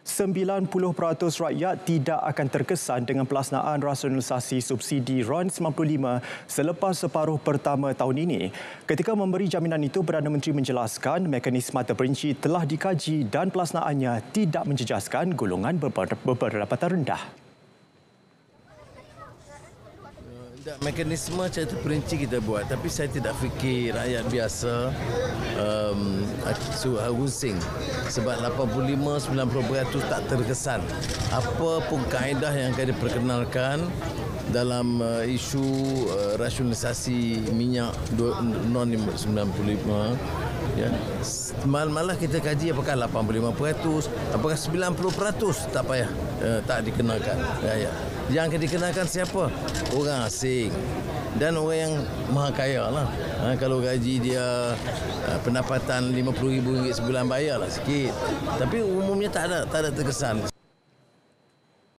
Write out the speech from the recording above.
90% rakyat tidak akan terkesan dengan pelaksanaan rasionalisasi subsidi RON 95 selepas separuh pertama tahun ini. Ketika memberi jaminan itu, Perdana Menteri menjelaskan mekanisme terperinci telah dikaji dan pelaksanaannya tidak menjejaskan golongan berpendapatan rendah. Mekanisme cara terperinci kita buat, tapi saya tidak fikir rakyat biasa pusing sebab 85-90% tak terkesan. Apa pun kaedah yang akan diperkenalkan dalam isu rasionalisasi minyak non 95, ya. Malah kita kaji apakah 85%, apakah 90% tak payah tak dikenakan. Ya. Yang akan dikenakan siapa? Orang asing dan orang yang maha kaya lah. Kalau gaji dia pendapatan RM50,000 sebulan, bayarlah sikit. Tapi umumnya tak ada terkesan.